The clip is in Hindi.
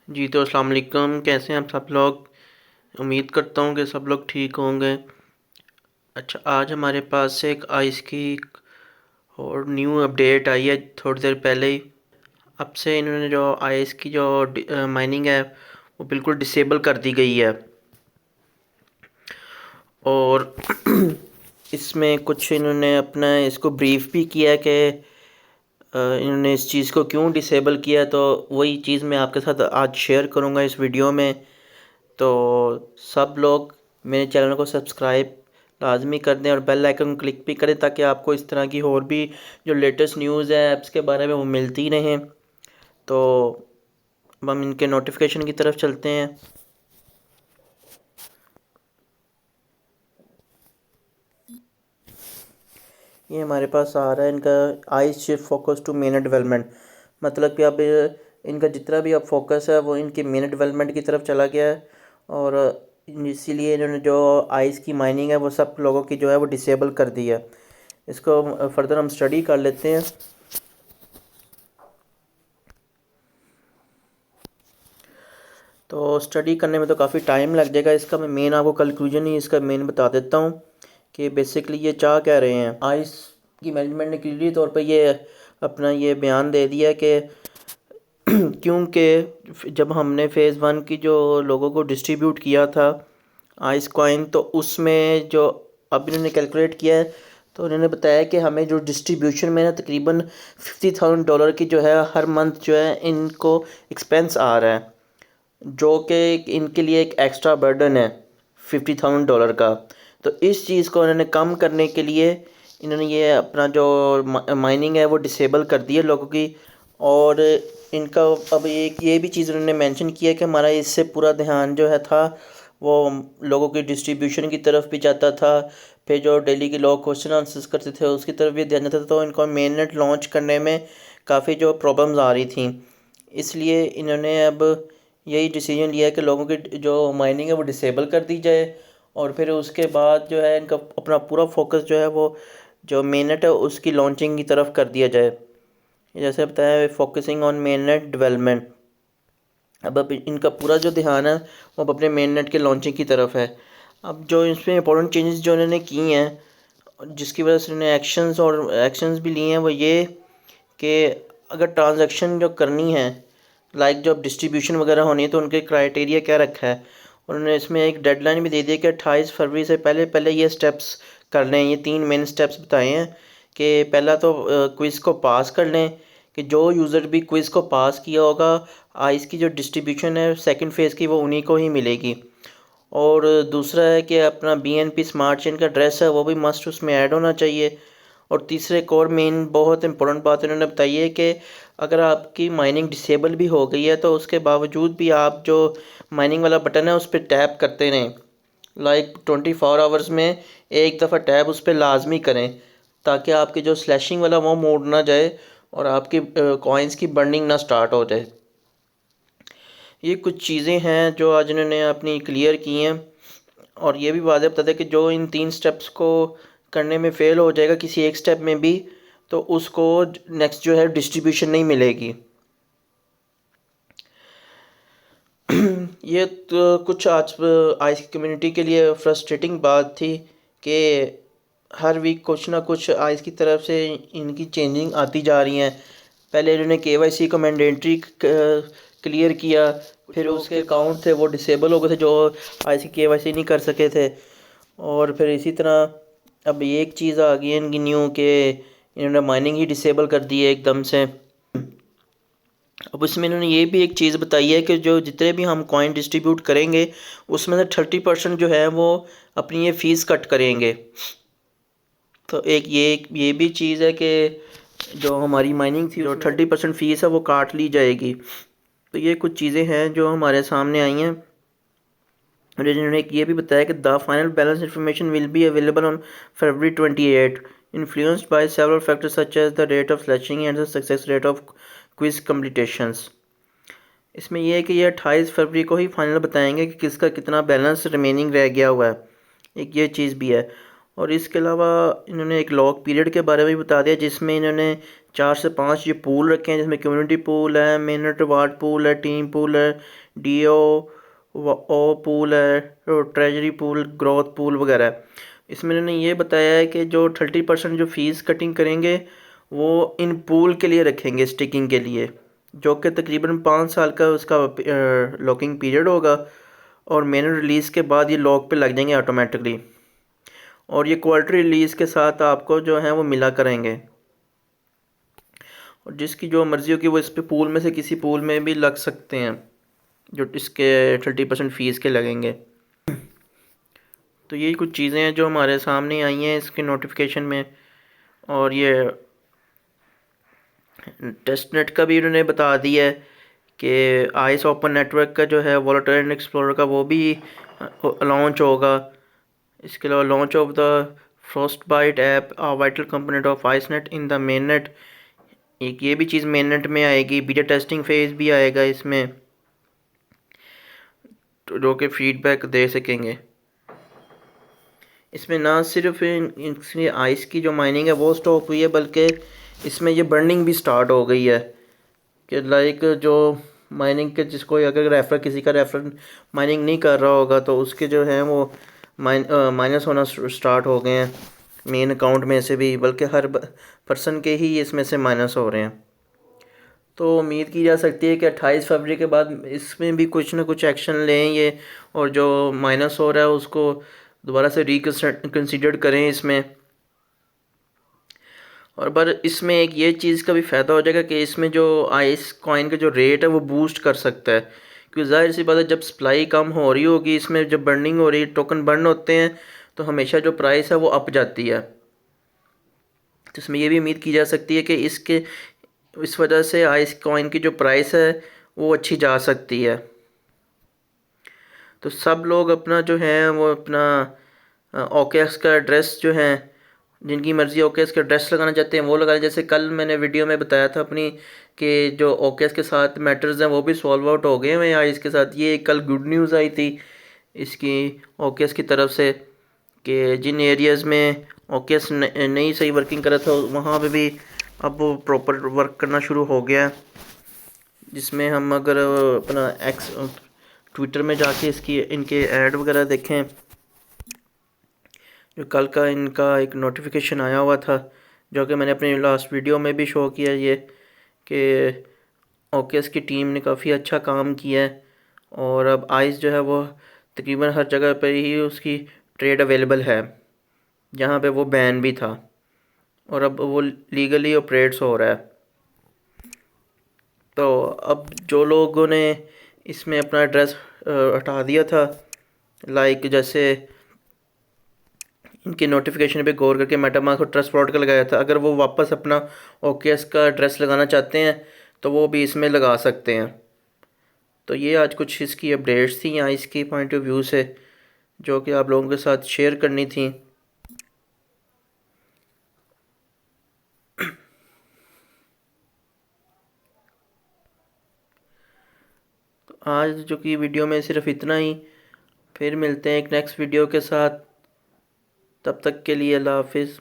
जी तो अस्सलाम वालेकुम। कैसे हैं आप सब लोग? उम्मीद करता हूँ कि सब लोग ठीक होंगे। अच्छा, आज हमारे पास एक आइस की और न्यू अपडेट आई है थोड़ी देर पहले ही। अब से इन्होंने जो आइस की जो माइनिंग है वो बिल्कुल डिसेबल कर दी गई है। और इसमें कुछ इन्होंने अपना इसको ब्रीफ भी किया है कि इन्होंने इस चीज़ को क्यों डिसेबल किया, तो वही चीज़ मैं आपके साथ आज शेयर करूँगा इस वीडियो में। तो सब लोग मेरे चैनल को सब्सक्राइब लाजमी कर दें और बेल आइकन क्लिक भी करें ताकि आपको इस तरह की और भी जो लेटेस्ट न्यूज़ है ऐप्स के बारे में वो मिलती रहें। तो अब हम इनके नोटिफिकेशन की तरफ चलते हैं। ये हमारे पास आ रहा है इनका eyes shift focus to main development. मतलब कि अब इनका जितना भी अब फोकस है वो इनके मेन डेवलपमेंट की तरफ चला गया है। और इसीलिए इन्होंने जो आइस की माइनिंग है वो सब लोगों की जो है वो डिसेबल कर दी है। इसको फर्दर हम स्टडी कर लेते हैं। तो स्टडी करने में तो काफ़ी टाइम लग जाएगा। इसका मैं मेन आपको कंक्लूजन ही इसका मेन बता देता हूँ कि बेसिकली ये चाह क्या रहे हैं। आइस की मैनेजमेंट ने क्लियरली तौर पे ये अपना ये बयान दे दिया कि क्योंकि जब हमने फ़ेज़ 1 की जो लोगों को डिस्ट्रीब्यूट किया था आइस कॉइन, तो उसमें जो अब इन्होंने कैलकुलेट किया है तो उन्होंने बताया कि हमें जो डिस्ट्रीब्यूशन में ना तकरीबन $50,000 की जो है हर मंथ जो है इनको एक्सपेंस आ रहा है, जो कि इनके लिए एक एक्स्ट्रा बर्डन है $50,000 का। तो इस चीज़ को उन्होंने कम करने के लिए इन्होंने ये अपना जो माइनिंग है वो डिसेबल कर दी है लोगों की। और इनका अब एक ये भी चीज़ उन्होंने मेंशन किया कि हमारा इससे पूरा ध्यान जो है था वो लोगों की डिस्ट्रीब्यूशन की तरफ भी जाता था। फिर जो डेली के लोग क्वेश्चन आंसर्स करते थे उसकी तरफ भी ध्यान जाता था। तो इनको मेन नेट लॉन्च करने में काफ़ी जो प्रॉब्लम्स आ रही थी, इसलिए इन्होंने अब यही डिसीजन लिया है कि लोगों की जो माइनिंग है वो डिसेबल कर दी जाए। और फिर उसके बाद जो है इनका अपना पूरा फोकस जो है वो जो मेननेट है उसकी लॉन्चिंग की तरफ कर दिया जाए। जैसे बताया, फोकसिंग ऑन मेननेट डेवलपमेंट। अब इनका पूरा जो ध्यान है वो अब अपने मेननेट के लॉन्चिंग की तरफ है। अब जो इसमें इंपॉर्टेंट चेंजेस जो इन्होंने की हैं जिसकी वजह से इन्होंने एक्शंस भी लिए हैं वो ये कि अगर ट्रांजैक्शन जो करनी है लाइक जब डिस्ट्रीब्यूशन वगैरह होनी है तो उनके क्राइटेरिया क्या रखा है। उन्होंने इसमें एक डेडलाइन भी दे दी है कि 28 फरवरी से पहले पहले ये स्टेप्स कर लें। ये 3 मेन स्टेप्स बताए हैं कि पहला तो क्विज़ को पास कर लें, कि जो यूज़र भी क्विज़ को पास किया होगा आइस की जो डिस्ट्रीब्यूशन है सेकंड फेज़ की वो उन्हीं को ही मिलेगी। और दूसरा है कि अपना BNP स्मार्ट चेन का एड्रेस है वो भी मस्ट उसमें ऐड होना चाहिए। और तीसरे एक और मेन बहुत इंपॉर्टेंट बात इन्होंने बताई है कि अगर आपकी माइनिंग डिसेबल भी हो गई है तो उसके बावजूद भी आप जो माइनिंग वाला बटन है उस पर टैप करते रहें। लाइक 24 आवर्स में एक दफ़ा टैप उस पर लाजमी करें ताकि आपकी जो स्लैशिंग वाला वो मोड ना जाए और आपकी कॉइन्स की बर्निंग ना स्टार्ट हो जाए। ये कुछ चीज़ें हैं जो आज इन्होंने अपनी क्लियर की हैं। और ये भी वाज़ेह बता दें कि जो इन 3 स्टेप्स को करने में फ़ेल हो जाएगा किसी एक स्टेप में भी तो उसको नेक्स्ट जो है डिस्ट्रीब्यूशन नहीं मिलेगी। ये तो कुछ आज आइस की कम्युनिटी के लिए फ्रस्ट्रेटिंग बात थी कि हर वीक कुछ ना कुछ आइस की तरफ से इनकी चेंजिंग आती जा रही हैं। पहले इन्होंने KYC को मैंडेटरी क्लियर किया, फिर उसके अकाउंट थे वो डिसेबल हो गए थे जो आइस की KYC नहीं कर सके थे। और फिर इसी तरह अब एक चीज़ आ गई है इनकी न्यू के इन्होंने माइनिंग ही डिसेबल कर दी है एकदम से। अब इसमें इन्होंने ये भी एक चीज़ बताई है कि जो जितने भी हम कॉइन डिस्ट्रीब्यूट करेंगे उसमें से 30% जो है वो अपनी ये फ़ीस कट करेंगे। तो एक ये भी चीज़ है कि जो हमारी माइनिंग थी जो 30% फ़ीस है वो काट ली जाएगी। तो ये कुछ चीज़ें हैं जो हमारे सामने आई हैं। और इन्होंने एक ये भी बताया कि the final balance information will be available on February 28, influenced by several factors such as the rate of slashing and the success rate of quiz completions. इसमें यह है कि ये 28 फरवरी को ही फाइनल बताएंगे कि किसका कितना बैलेंस रिमेनिंग रह गया हुआ है। एक ये चीज़ भी है। और इसके अलावा इन्होंने एक लॉक पीरियड के बारे में भी बता दिया जिसमें इन्होंने 4 से 5 ये पूल रखे हैं, जिसमें कम्युनिटी पूल है, मिनट रिवार्ड पूल है, टीम पूल है, डीओ ओ पूल है, ट्रेजरी पूल, ग्रोथ पूल वगैरह है। इसमें इन्होंने ये बताया है कि जो 30% जो फीस कटिंग करेंगे वो इन पूल के लिए रखेंगे, स्टिकिंग के लिए, जो कि तकरीबन 5 साल का उसका लॉकिंग पीरियड होगा, और मेन रिलीज़ के बाद ये लॉक पे लग जाएंगे ऑटोमेटिकली, और ये क्वार्टर रिलीज़ के साथ आपको जो है वो मिला करेंगे, और जिसकी जो मर्ज़ी होगी वो इस पे पूल में से किसी पूल में भी लग सकते हैं, जो इसके 30% फ़ीस के लगेंगे। तो यही कुछ चीज़ें हैं जो हमारे सामने आई हैं इसके नोटिफिकेशन में। और ये टेस्टनेट का भी उन्होंने बता दिया है कि आइस ओपन नेटवर्क का जो है वॉलेटाइल एक्सप्लोरर का वो भी लॉन्च होगा। इसके अलावा launch of the Frost Bite app a vital component of IceNet in the main net, एक ये भी चीज़ मेन नेट में आएगी। बीटा टेस्टिंग फेज़ भी आएगा इसमें, जो कि फीडबैक दे सकेंगे। इसमें ना सिर्फ इसमें आइस की जो माइनिंग है वो स्टॉप हुई है, बल्कि इसमें ये बर्निंग भी स्टार्ट हो गई है, कि लाइक जो माइनिंग के जिसको अगर किसी का रेफर माइनिंग नहीं कर रहा होगा तो उसके जो हैं वो माइनस होना स्टार्ट हो गए हैं मेन अकाउंट में से भी, बल्कि हर पर्सन के ही इसमें से माइनस हो रहे हैं। तो उम्मीद की जा सकती है कि 28 फरवरी के बाद इसमें भी कुछ ना कुछ एक्शन लें ये, और जो माइनस हो रहा है उसको दोबारा से रिकन्सिडर करें इसमें। और पर इसमें एक ये चीज़ का भी फ़ायदा हो जाएगा कि इसमें जो आइस कॉइन का जो रेट है वो बूस्ट कर सकता है, क्योंकि ज़ाहिर सी बात है जब सप्लाई कम हो रही होगी, इसमें जब बर्निंग हो रही है, टोकन बर्न होते हैं, तो हमेशा जो प्राइस है वो अप जाती है। तो इसमें ये भी उम्मीद की जा सकती है कि इस वजह से आइस कॉइन की जो प्राइस है वो अच्छी जा सकती है। तो सब लोग अपना जो है वो अपना ओकेएक्स का एड्रेस जो है, जिनकी मर्ज़ी ओकेएक्स का एड्रेस लगाना चाहते हैं वो लगा लें। जैसे कल मैंने वीडियो में बताया था अपनी कि जो ओकेएक्स के साथ मैटर्स हैं वो भी सॉल्व आउट हो गए हैं आइस के साथ। ये कल गुड न्यूज़ आई थी इसकी ओकेएक्स की तरफ से, कि जिन एरियाज़ में ओकेएक्स नहीं सही वर्किंग कर रहा था वहाँ पे भी अब वो प्रॉपर वर्क करना शुरू हो गया है। जिसमें हम अगर अपना एक्स ट्विटर में जाके इसकी इनके ऐड वगैरह देखें, जो कल का इनका एक नोटिफिकेशन आया हुआ था, जो कि मैंने अपनी लास्ट वीडियो में भी शो किया, ये कि ओकेएस की टीम ने काफ़ी अच्छा काम किया है, और अब आइस जो है वो तकरीबन हर जगह पर ही उसकी ट्रेड अवेलेबल है, जहाँ पे वो बैन भी था, और अब वो लीगली ऑपरेट्स हो रहा है। तो अब जो लोगों ने इसमें अपना एड्रेस हटा दिया था, लाइक जैसे इनकी नोटिफिकेशन पे गौर करके मेटामास्क और ट्रस्ट प्रोटोकॉल लगाया था, अगर वो वापस अपना ओकेएस का एड्रेस लगाना चाहते हैं तो वो भी इसमें लगा सकते हैं। तो ये आज कुछ इसकी अपडेट्स थी यहाँ इसकी पॉइंट ऑफ व्यू से, जो कि आप लोगों के साथ शेयर करनी थी। तो आज जो कि वीडियो में सिर्फ इतना ही, फिर मिलते हैं एक नेक्स्ट वीडियो के साथ। तब तक के लिए अल्लाह हाफिज़।